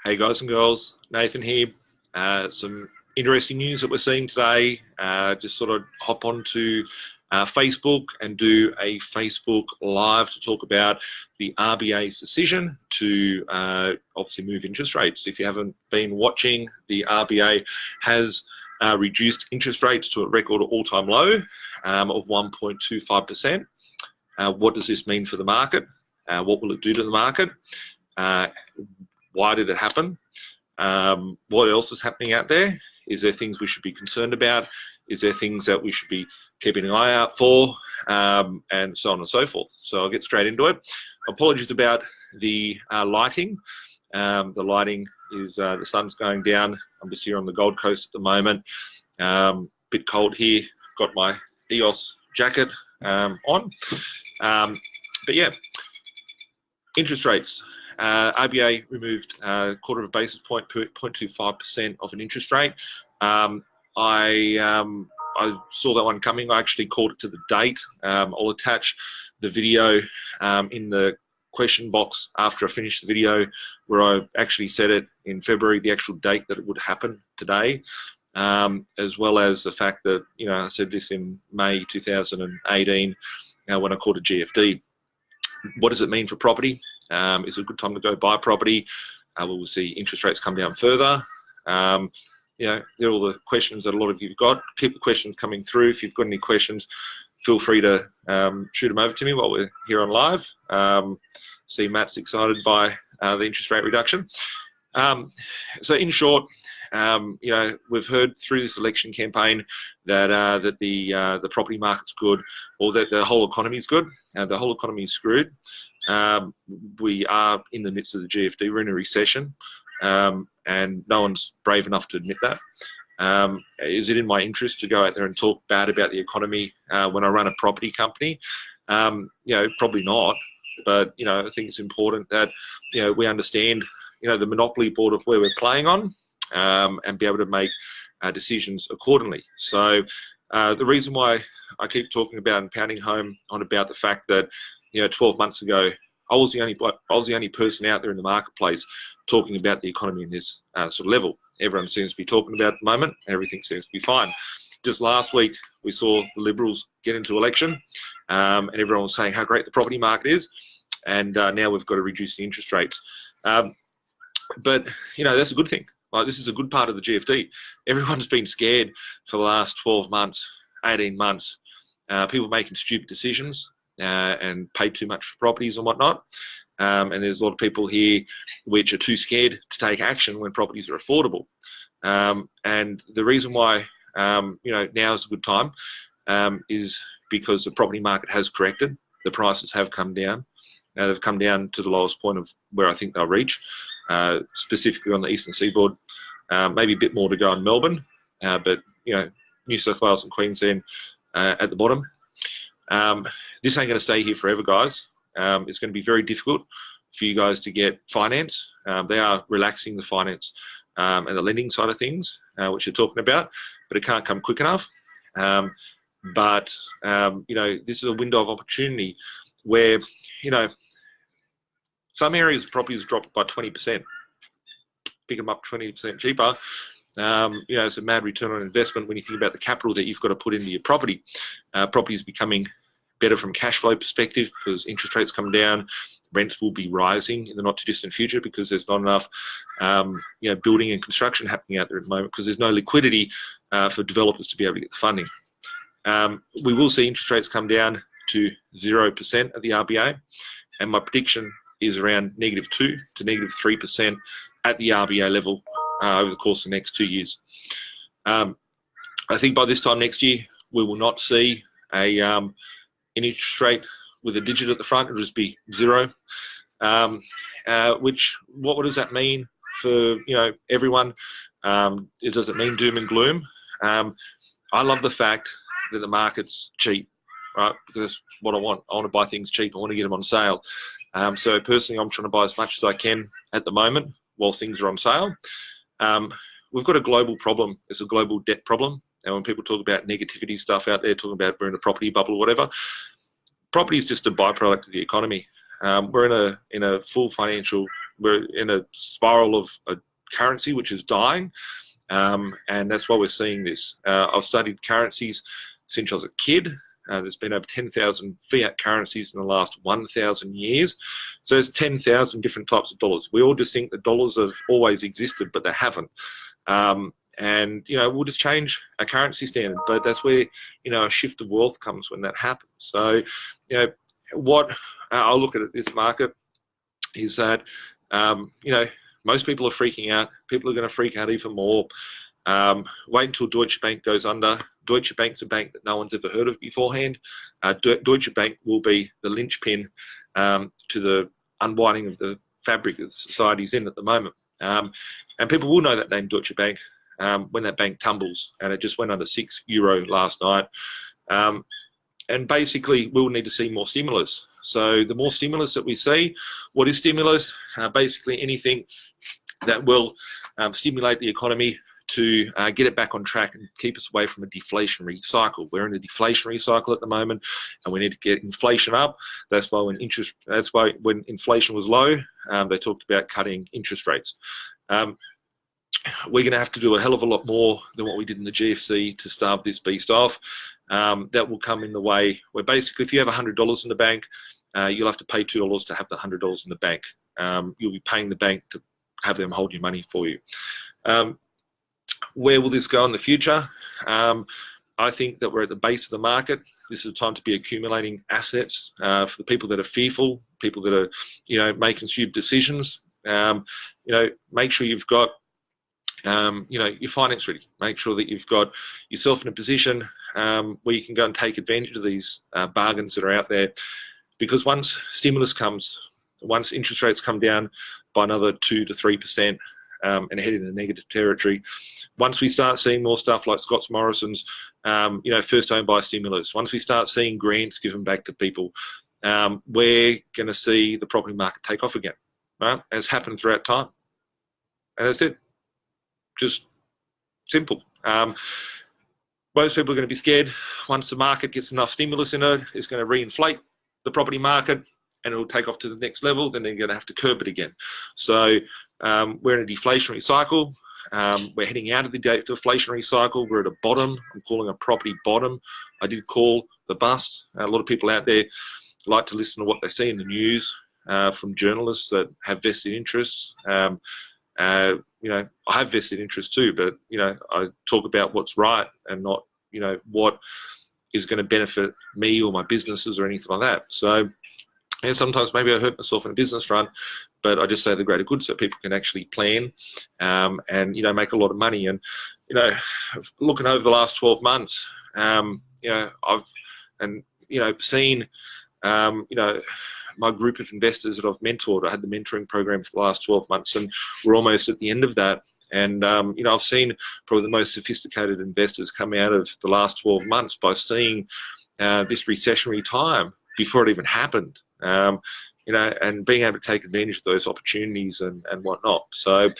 Hey guys and girls, Nathan here. Some interesting news that we're seeing today. Just sort of hop onto Facebook and do a Facebook Live to talk about the RBA's decision to obviously move interest rates. If you haven't been watching, the RBA has reduced interest rates to a record all-time low of 1.25%. What does this mean for the market? What will it do to the market? Why did it happen? What else is happening out there? Is there things we should be concerned about? Is there things that we should be keeping an eye out for? And so on and so forth. So I'll get straight into it. Apologies about the lighting. The lighting is, the sun's going down. I'm just here on the Gold Coast at the moment. Bit cold here. Got my EOS jacket on. But yeah, interest rates. RBA removed a quarter of a basis point, 0.25% of an interest rate. I saw that one coming. I actually called it to the date. I'll attach the video in the question box after I finish the video, where I actually said it in February, the actual date that it would happen today, as well as the fact that, you know, I said this in May 2018 when I called it GFD. What does it mean for property? Is it a good time to go buy property? Will we see interest rates come down further? You know, they're all the questions that a lot of you've got. Keep the questions coming through. If you've got any questions, feel free to shoot them over to me while we're here on live. See, Matt's excited by the interest rate reduction. So in short, you know, we've heard through this election campaign that that the property market's good, or that the whole economy is good. The whole economy is screwed. We are in the midst of the GFD. We're in a recession, and no one's brave enough to admit that. Is it in my interest to go out there and talk bad about the economy when I run a property company? You know, probably not. But you know, I think it's important that, you know, we understand, you know, the monopoly board of where we're playing on, and be able to make decisions accordingly. So the reason why I keep talking about and pounding home on about the fact that, you know, 12 months ago, I was the only person out there in the marketplace talking about the economy in this sort of level. Everyone seems to be talking about it at the moment. Everything seems to be fine. Just last week, we saw the Liberals get into election, and everyone was saying how great the property market is, and now we've got to reduce the interest rates. But you know, that's a good thing. Like, this is a good part of the GFD. Everyone's been scared for the last 12 months, 18 months. People making stupid decisions and pay too much for properties and whatnot. And there's a lot of people here which are too scared to take action when properties are affordable. And the reason why, you know, now is a good time is because the property market has corrected. The prices have come down. They've come down to the lowest point of where I think they'll reach. Specifically on the eastern seaboard, maybe a bit more to go in Melbourne, but you know, New South Wales and Queensland at the bottom. This ain't going to stay here forever, guys. It's going to be very difficult for you guys to get finance. They are relaxing the finance and the lending side of things, which you're talking about, but it can't come quick enough. But you know, this is a window of opportunity where, you know, some areas of properties dropped by 20%. Pick them up 20% cheaper. You know, it's a mad return on investment when you think about the capital that you've got to put into your property. Property is becoming better from a cash flow perspective because interest rates come down. Rents will be rising in the not too distant future because there's not enough, you know, building and construction happening out there at the moment because there's no liquidity for developers to be able to get the funding. We will see interest rates come down to 0% at the RBA, and my prediction is around -2 to -3% at the RBA level over the course of the next 2 years. I think by this time next year, we will not see an interest rate with a digit at the front. It'll just be 0. Which, what does that mean for, you know, everyone? Does it mean doom and gloom? I love the fact that the market's cheap, right? Because that's what I want. I want to buy things cheap. I want to get them on sale. So personally, I'm trying to buy as much as I can at the moment while things are on sale. We've got a global problem. It's a global debt problem. And when people talk about negativity stuff out there, talking about we're in a property bubble or whatever, property is just a byproduct of the economy. We're in a full financial we're in a spiral of a currency which is dying, and that's why we're seeing this. I've studied currencies since I was a kid. There's been over 10,000 fiat currencies in the last 1,000 years. So there's 10,000 different types of dollars. We all just think that dollars have always existed, but they haven't. And, we'll just change our currency standard. But that's where, a shift of wealth comes when that happens. So, what I'll look at this market is that, most people are freaking out. People are going to freak out even more. Wait until Deutsche Bank goes under. Deutsche Bank's a bank that no one's ever heard of beforehand. Deutsche Bank will be the linchpin to the unwinding of the fabric that society's in at the moment. And people will know that name, Deutsche Bank, when that bank tumbles, and it just went under €6 last night. And basically, we'll need to see more stimulus. So the more stimulus that we see, what is stimulus? Basically anything that will stimulate the economy to get it back on track and keep us away from a deflationary cycle. We're in a deflationary cycle at the moment, and we need to get inflation up. That's why when inflation was low, they talked about cutting interest rates. We're going to have to do a hell of a lot more than what we did in the GFC to starve this beast off. That will come in the way where basically if you have $100 in the bank, you'll have to pay $2 to have the $100 in the bank. You'll be paying the bank to have them hold your money for you. Where will this go in the future? I think that we're at the base of the market. This is a time to be accumulating assets for the people that are fearful, people that are, making stupid decisions. Make sure you've got, your finance ready. Make sure that you've got yourself in a position where you can go and take advantage of these bargains that are out there. Because once stimulus comes, once interest rates come down by another 2 to 3%, and head into negative territory. Once we start seeing more stuff like Scott's Morrison's, first home buy stimulus, once we start seeing grants given back to people, we're going to see the property market take off again, right? As happened throughout time. And that's it. Just simple. Most people are going to be scared. Once the market gets enough stimulus in it, it's going to reinflate the property market and it'll take off to the next level. Then they're going to have to curb it again. So we're in a deflationary cycle. We're heading out of the deflationary cycle. We're at a bottom. I'm calling a property bottom. I did call the bust. A lot of people out there like to listen to what they see in the news from journalists that have vested interests. I have vested interests too, but I talk about what's right and not what is going to benefit me or my businesses or anything like that. So, and sometimes maybe I hurt myself in a business front, but I just say the greater good so people can actually plan and make a lot of money. And looking over the last 12 months, I've seen my group of investors that I've mentored. I had the mentoring program for the last 12 months, and we're almost at the end of that. And I've seen probably the most sophisticated investors come out of the last 12 months by seeing this recessionary time before it even happened. And being able to take advantage of those opportunities and whatnot. So,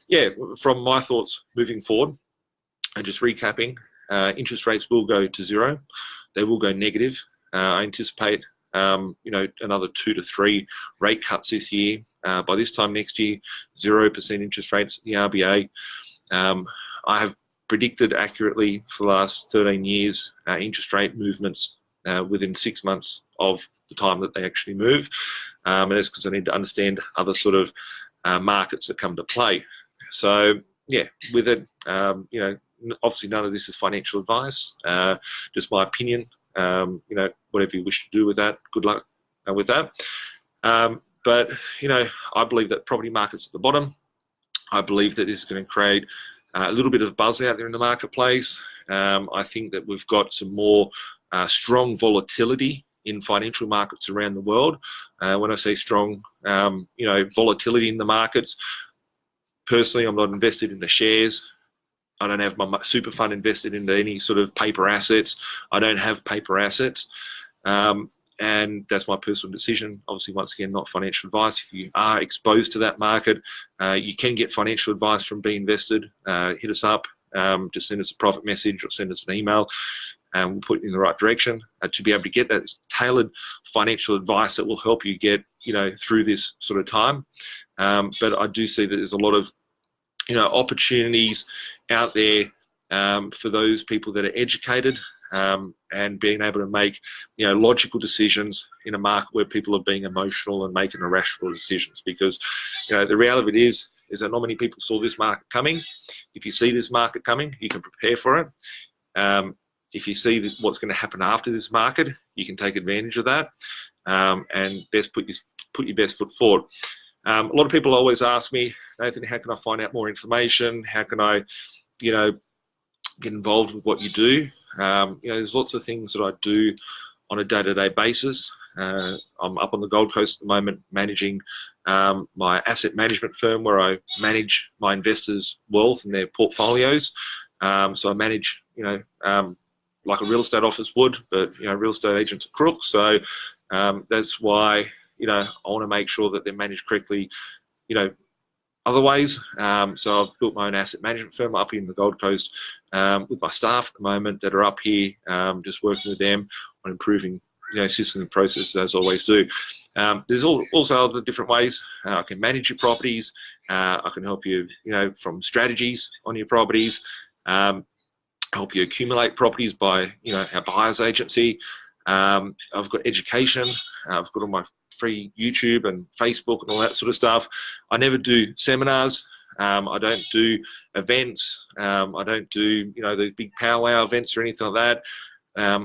yeah, from my thoughts moving forward, and just recapping, interest rates will go to zero. They will go negative. I anticipate, another 2 to 3 rate cuts this year. By this time next year, 0% interest rates at the RBA. I have predicted accurately for the last 13 years interest rate movements within 6 months of the time that they actually move. And that's because I need to understand other sort of markets that come to play. So, yeah, with it, obviously none of this is financial advice, just my opinion. Whatever you wish to do with that, good luck with that. But, I believe that property market's at the bottom. I believe that this is going to create a little bit of buzz out there in the marketplace. I think that we've got some more strong volatility in financial markets around the world. When I say strong, volatility in the markets, personally, I'm not invested in the shares. I don't have my super fund invested into any sort of paper assets. I don't have paper assets. And that's my personal decision. Obviously, once again, not financial advice. If you are exposed to that market, you can get financial advice from B.Invested. Hit us up. Just send us a private message or send us an email, and we'll put you in the right direction to be able to get that tailored financial advice that will help you get, through this sort of time. but I do see that there's a lot of opportunities out there for those people that are educated and being able to make logical decisions in a market where people are being emotional and making irrational decisions. Because the reality of it is that not many people saw this market coming. If you see this market coming, you can prepare for it. If you see what's going to happen after this market, you can take advantage of that and best put your best foot forward. A lot of people always ask me, Nathan, how can I find out more information? How can I, get involved with what you do? There's lots of things that I do on a day-to-day basis. I'm up on the Gold Coast at the moment managing my asset management firm where I manage my investors' wealth and their portfolios. So I manage, like a real estate office would, but, real estate agents are crooks. So that's why, I want to make sure that they're managed correctly, other ways. So I've built my own asset management firm up in the Gold Coast with my staff at the moment that are up here, just working with them on improving, systems and processes, as I always do. There's also other different ways. I can manage your properties. I can help you, from strategies on your properties, help you accumulate properties by, our buyer's agency. I've got education. I've got all my free YouTube and Facebook and all that sort of stuff. I never do seminars. I don't do events. I don't do, those big powwow events or anything like that.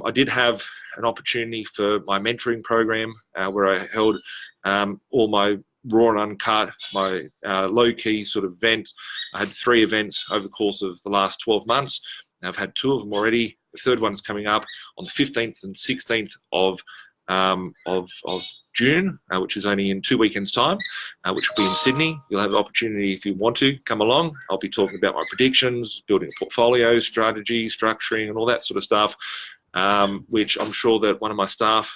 I did have an opportunity for my mentoring program where I held all my raw and uncut, my low-key sort of events. I had 3 events over the course of the last 12 months. I've had 2 of them already. The third one's coming up on the 15th and 16th of June, which is only in 2 weekends' time, which will be in Sydney. You'll have the opportunity, if you want to, come along. I'll be talking about my predictions, building a portfolio, strategy, structuring, and all that sort of stuff, which I'm sure that one of my staff,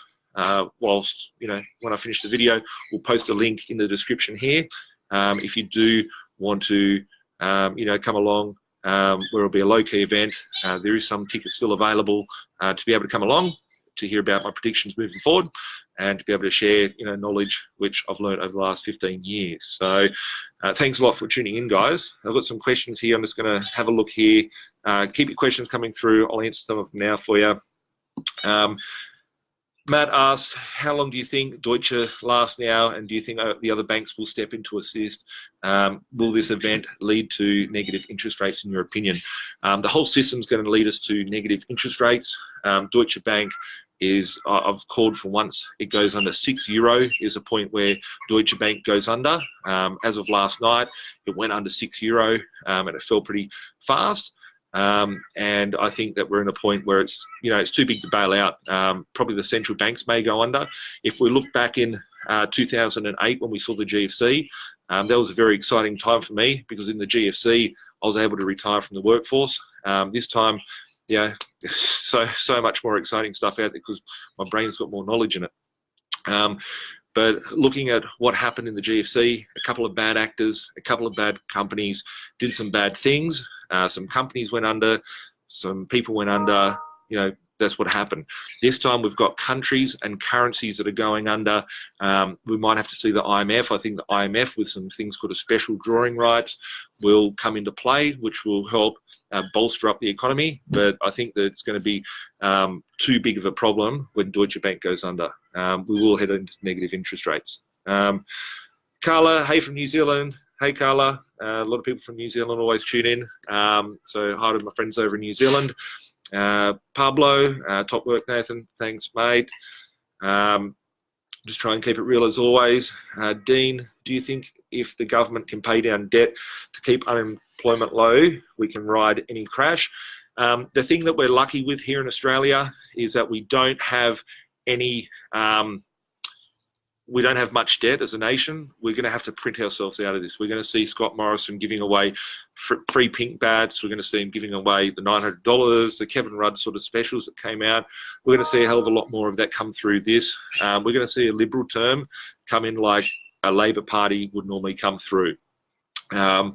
whilst, when I finish the video, will post a link in the description here. If you do want to, come along, where it'll be a low-key event, there is some tickets still available to be able to come along to hear about my predictions moving forward and to be able to share, knowledge which I've learned over the last 15 years. So thanks a lot for tuning in, guys. I've got some questions here. I'm just going to have a look here. Keep your questions coming through. I'll answer some of them now for you. Matt asked, how long do you think Deutsche lasts now, and do you think the other banks will step in to assist? Will this event lead to negative interest rates, in your opinion? The whole system's going to lead us to negative interest rates. Deutsche Bank is, I've called for once it goes under €6 is a point where Deutsche Bank goes under. As of last night, it went under €6 and it fell pretty fast. And I think that we're in a point where it's, it's too big to bail out. Probably the central banks may go under. If we look back in 2008 when we saw the GFC, that was a very exciting time for me because in the GFC, I was able to retire from the workforce. This time, so much more exciting stuff out there because my brain's got more knowledge in it. But looking at what happened in the GFC, a couple of bad actors, a couple of bad companies did some bad things. Some companies went under, some people went under, that's what happened. This time we've got countries and currencies that are going under. We might have to see the IMF. I think the IMF with some things called a special drawing rights will come into play, which will help bolster up the economy. But I think that it's going to be too big of a problem when Deutsche Bank goes under. We will head into negative interest rates. Carla, hey from New Zealand. Hey Carla, a lot of people from New Zealand always tune in. So hi to my friends over in New Zealand. Pablo, top work, Nathan. Thanks, mate. Just try and keep it real as always. Dean, do you think if the government can pay down debt to keep unemployment low, we can ride any crash? The thing that we're lucky with here in Australia is that we don't have any, we don't have much debt as a nation. We're going to have to print ourselves out of this. We're going to see Scott Morrison giving away free pink bats. We're going to see him giving away the $900, the Kevin Rudd sort of specials that came out. We're going to see a hell of a lot more of that come through this. We're going to see a Liberal term come in like a Labor Party would normally come through. We're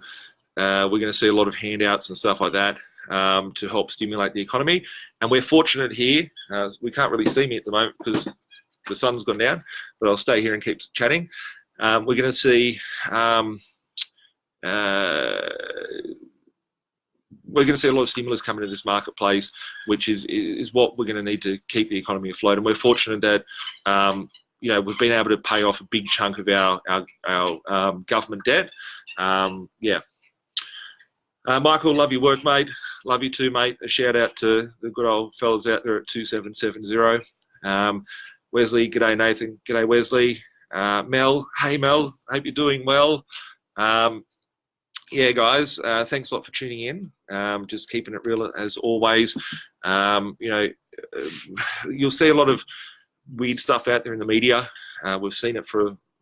going to see a lot of handouts and stuff like that to help stimulate the economy. And we're fortunate here. We can't really see me at the moment because the sun's gone down, but I'll stay here and keep chatting. We're going to see we're going to see a lot of stimulus coming into this marketplace, which is what we're going to need to keep the economy afloat. And we're fortunate that we've been able to pay off a big chunk of our government debt. Michael, love your work, mate. Love you too, mate. A shout out to the good old fellas out there at 2770. Wesley, g'day Nathan. G'day Wesley. Mel, hey Mel. Hope you're doing well. Yeah, guys, thanks a lot for tuning in. Just keeping it real as always. You'll see a lot of weird stuff out there in the media. We've seen it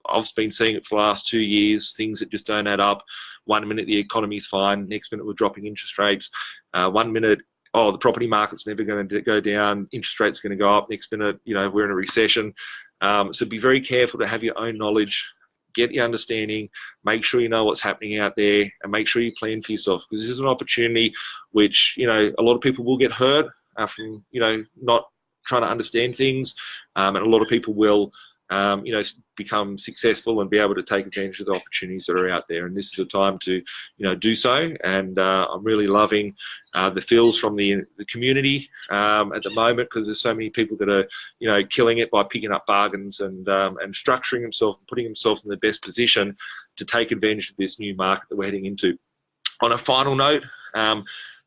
I've been seeing it for the last 2 years, things that just don't add up. 1 minute the economy's fine, next minute we're dropping interest rates. 1 minute, the property market's never going to go down, interest rates are going to go up. Next minute, we're in a recession. So be very careful to have your own knowledge, get your understanding, make sure you know what's happening out there, and make sure you plan for yourself, because this is an opportunity which, a lot of people will get hurt from, not trying to understand things, and a lot of people will, become successful and be able to take advantage of the opportunities that are out there. And this is a time to, do so. And I'm really loving the feels from the community at the moment, because there's so many people that are, killing it by picking up bargains and structuring themselves and putting themselves in the best position to take advantage of this new market that we're heading into. On a final note,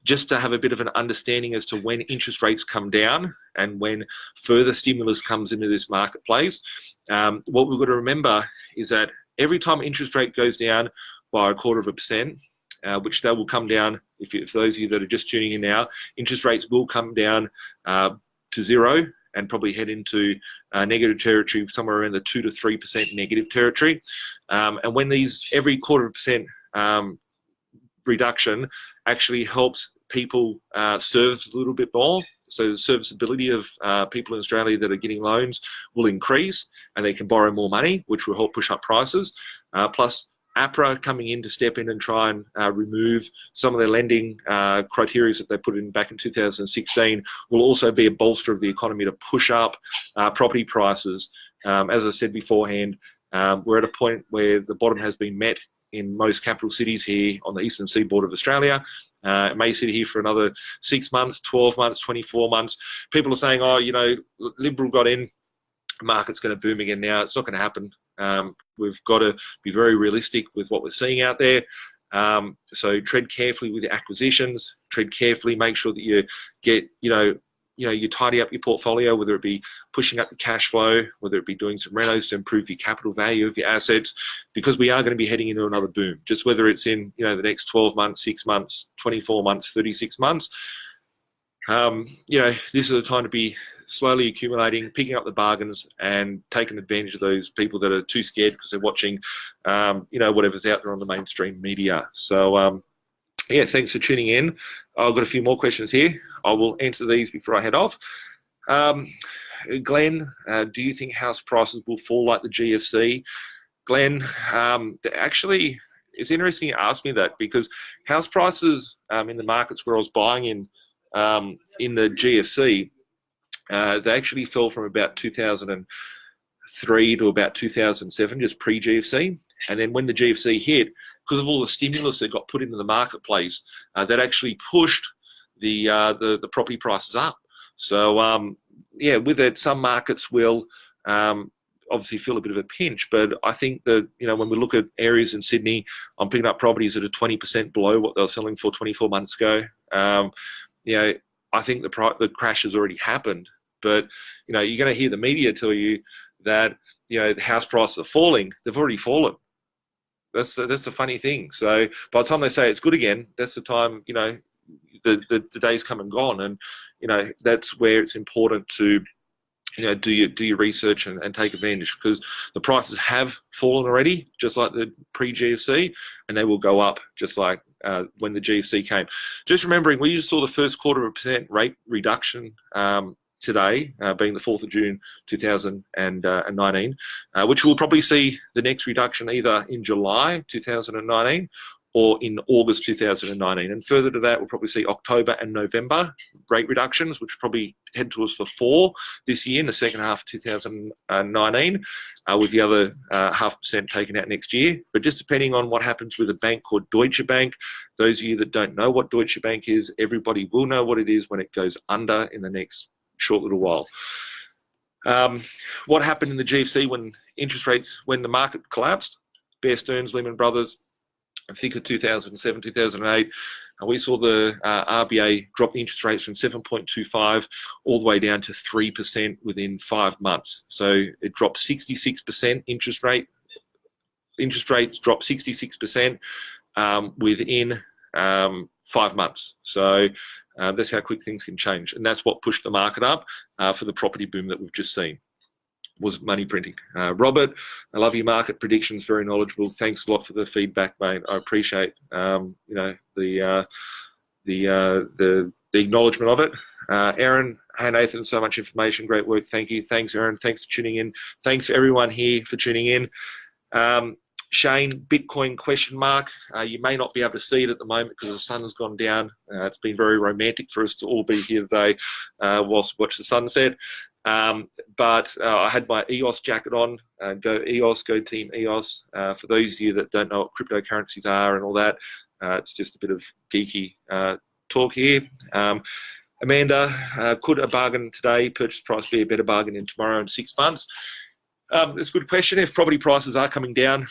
just to have a bit of an understanding as to when interest rates come down and when further stimulus comes into this marketplace, what we've got to remember is that every time interest rate goes down by 0.25%, which they will come down, if those of you that are just tuning in now, interest rates will come down to zero and probably head into negative territory, somewhere around the 2 to 3% negative territory. And when every 0.25% reduction actually helps people service a little bit more. So the serviceability of people in Australia that are getting loans will increase, and they can borrow more money, which will help push up prices. Plus APRA coming in to step in and try and remove some of their lending criteria that they put in back in 2016 will also be a bolster of the economy to push up property prices. As I said beforehand, we're at a point where the bottom has been met in most capital cities here on the eastern seaboard of Australia. It may sit here for another 6 months, 12 months, 24 months. People are saying, Liberal got in, market's going to boom again now. It's not going to happen. We've got to be very realistic with what we're seeing out there. So tread carefully with your acquisitions, tread carefully, make sure that you get, you tidy up your portfolio, whether it be pushing up the cash flow, whether it be doing some renos to improve your capital value of your assets, because we are going to be heading into another boom. Just whether it's in, the next 12 months, 6 months, 24 months, 36 months, this is the time to be slowly accumulating, picking up the bargains and taking advantage of those people that are too scared because they're watching, whatever's out there on the mainstream media. So, thanks for tuning in. I've got a few more questions here. I will answer these before I head off. Glenn, do you think house prices will fall like the GFC? Glenn, actually, it's interesting you asked me that, because house prices in the markets where I was buying in the GFC, they actually fell from about 2003 to about 2007, just pre-GFC. And then when the GFC hit, because of all the stimulus that got put into the marketplace, that actually pushed the property prices up. So with it, some markets will obviously feel a bit of a pinch. But I think that when we look at areas in Sydney, I'm picking up properties that are 20% below what they were selling for 24 months ago. I think the crash has already happened. But you're going to hear the media tell you that the house prices are falling. They've already fallen. That's the funny thing. So by the time they say it's good again, that's the time the day's come and gone. And that's where it's important to do your research and take advantage, because the prices have fallen already, just like the pre-GFC, and they will go up just like when the GFC came. Just remembering, we just saw the first 0.25% rate reduction today, being the 4th of June 2019, which we'll probably see the next reduction either in July 2019 or in August 2019. And further to that, we'll probably see October and November rate reductions, which will probably head towards for 4 this year in the second half of 2019, with the other 0.5% taken out next year. But just depending on what happens with a bank called Deutsche Bank, those of you that don't know what Deutsche Bank is, everybody will know what it is when it goes under in the next short little while. What happened in the GFC when the market collapsed? Bear Stearns, Lehman Brothers, I think of 2007, 2008, we saw the RBA drop the interest rates from 7.25 all the way down to 3% within 5 months. So it dropped 66% interest rates dropped 66% within 5 months. So that's how quick things can change. And that's what pushed the market up for the property boom that we've just seen, was money printing. Robert, I love your market predictions, very knowledgeable. Thanks a lot for the feedback, mate. I appreciate the acknowledgement of it. Aaron, hey Nathan, so much information, great work, thank you. Thanks Aaron, thanks for tuning in. Thanks for everyone here for tuning in. Shane, Bitcoin question mark. You may not be able to see it at the moment because the sun has gone down. It's been very romantic for us to all be here today whilst watch the sunset. But I had my EOS jacket on. Go EOS, go Team EOS. For those of you that don't know what cryptocurrencies are and all that, it's just a bit of geeky talk here. Amanda, could a bargain today, purchase price, be a better bargain in tomorrow in 6 months? It's a good question. If property prices are coming down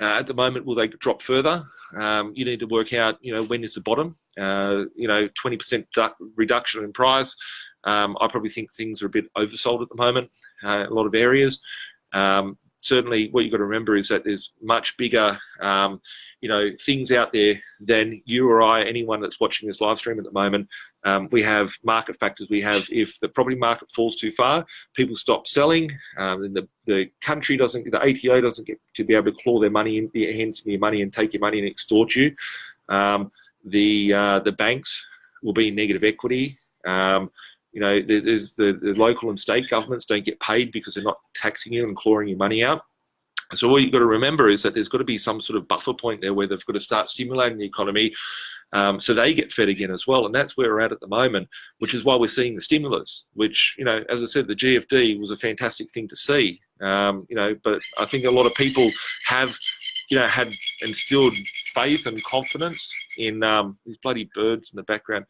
at the moment, will they drop further? You need to work out, when is the bottom? 20% reduction in price. I probably think things are a bit oversold at the moment, a lot of areas. Certainly what you've got to remember is that there's much bigger, things out there than you or I, anyone that's watching this live stream at the moment. We have market factors. We have, if the property market falls too far, people stop selling, and the country doesn't, the ATO doesn't get to be able to claw their money in, their hands in your money and take your money and extort you. The banks will be in negative equity. There's the local and state governments don't get paid because they're not taxing you and clawing your money out. So what you've got to remember is that there's got to be some sort of buffer point there where they've got to start stimulating the economy so they get fed again as well. And that's where we're at the moment, which is why we're seeing the stimulus, which, as I said, the GFD was a fantastic thing to see. But I think a lot of people have, had instilled faith and confidence in these bloody birds in the background.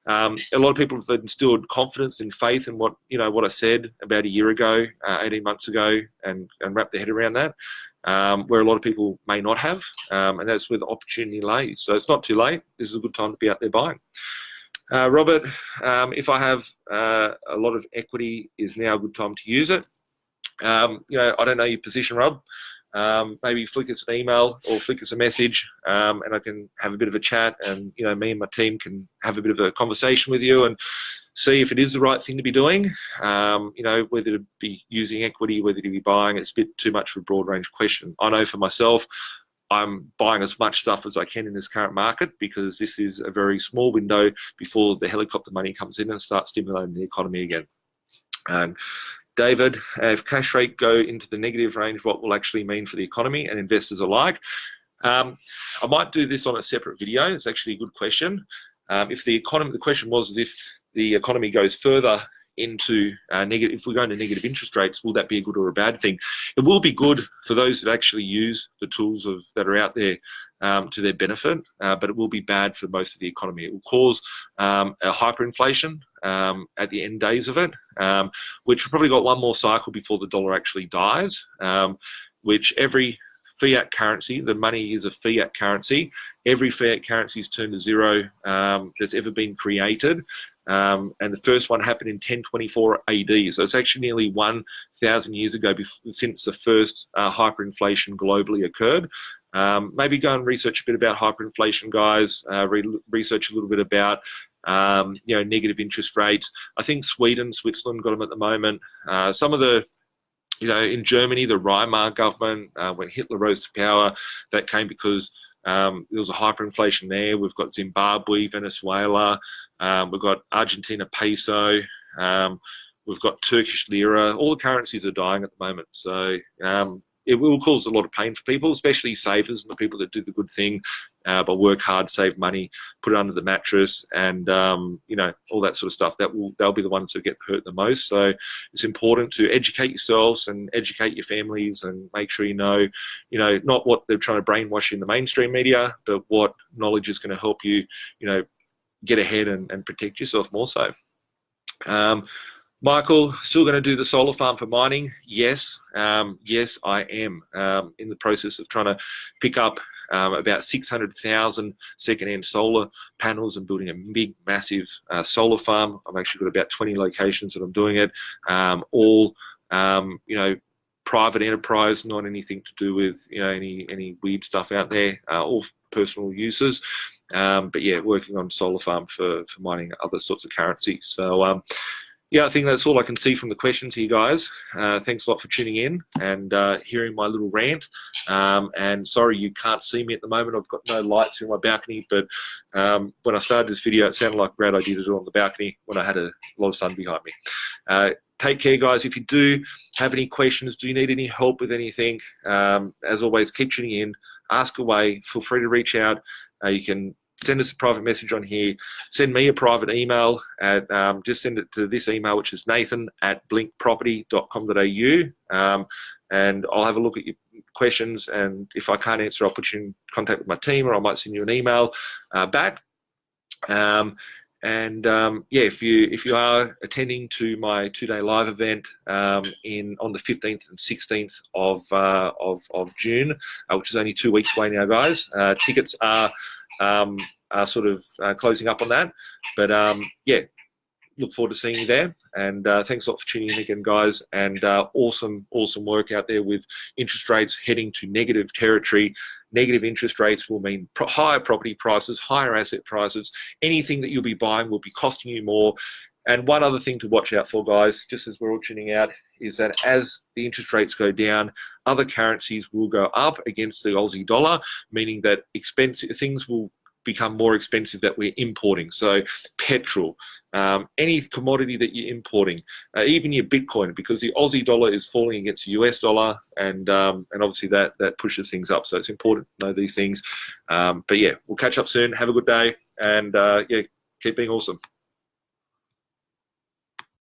A lot of people have instilled confidence and faith in what I said about a year ago, 18 months ago, and wrapped their head around that, where a lot of people may not have, and that's where the opportunity lays. So it's not too late. This is a good time to be out there buying. Robert, if I have a lot of equity, is now a good time to use it? I don't know your position, Rob. Maybe flick us an email or flick us a message, and I can have a bit of a chat, and me and my team can have a bit of a conversation with you and see if it is the right thing to be doing. Whether to be using equity, whether to be buying. It's a bit too much for a broad range question. I know for myself, I'm buying as much stuff as I can in this current market because this is a very small window before the helicopter money comes in and starts stimulating the economy again. David, if cash rate go into the negative range, what will actually mean for the economy and investors alike? I might do this on a separate video. It's actually a good question. The question was if the economy goes further into negative, if we go into negative interest rates, will that be a good or a bad thing? It will be good for those that actually use the tools that are out there to their benefit, but it will be bad for most of the economy. It will cause a hyperinflation at the end days of it, which we've probably got one more cycle before the dollar actually dies, which every fiat currency, the money is a fiat currency, every fiat currency is turned to zero that's ever been created. And the first one happened in 1024 AD. So it's actually nearly 1,000 years ago since the first hyperinflation globally occurred. Maybe go and research a bit about hyperinflation, guys. Research a little bit about negative interest rates. I think Switzerland got them at the moment. Some of the, in Germany, the Weimar government, when Hitler rose to power, that came because there was a hyperinflation there. We've got Zimbabwe, Venezuela, we've got Argentina peso, we've got Turkish lira. All the currencies are dying at the moment. So it will cause a lot of pain for people, especially savers and the people that do the good thing, but work hard, save money, put it under the mattress, and you know, all that sort of stuff. They'll be the ones who get hurt the most. So it's important to educate yourselves and educate your families, and make sure you know, not what they're trying to brainwash you in the mainstream media, but what knowledge is going to help you, get ahead and protect yourself more so. Michael, still going to do the solar farm for mining? Yes. Yes, I am in the process of trying to pick up about 600,000 second-hand solar panels and building a big, massive solar farm. I've actually got about 20 locations that I'm doing it, all, private enterprise, not anything to do with, any weird stuff out there, all personal uses. But yeah, working on solar farm for mining other sorts of currency. So, yeah, I think that's all I can see from the questions here, guys. Thanks a lot for tuning in and hearing my little rant. And sorry you can't see me at the moment. I've got no lights in my balcony, but when I started this video, it sounded like a great idea to do it on the balcony when I had a lot of sun behind me. Take care, guys. If you do have any questions, do you need any help with anything, as always, keep tuning in, ask away, feel free to reach out. You can send us a private message on here. Send me a private email at just send it to this email, which is nathan@blinkproperty.com.au, and I'll have a look at your questions, and if I can't answer, I'll put you in contact with my team, or I might send you an email back. Yeah, if you are attending to my 2-day live event on the 15th and 16th of June, which is only 2 weeks away now, guys. Tickets are sort of closing up on that, but yeah, look forward to seeing you there, and thanks a lot for tuning in again, guys, and awesome work out there with interest rates heading to negative territory. Negative interest rates will mean higher property prices, higher asset prices. Anything that you'll be buying will be costing you more. And one other thing to watch out for, guys, just as we're all tuning out, is that as the interest rates go down, other currencies will go up against the Aussie dollar, meaning that expensive things will become more expensive that we're importing. So petrol, any commodity that you're importing, even your Bitcoin, because the Aussie dollar is falling against the US dollar, and obviously that pushes things up. So it's important to know these things. But yeah, we'll catch up soon. Have a good day, and yeah, keep being awesome.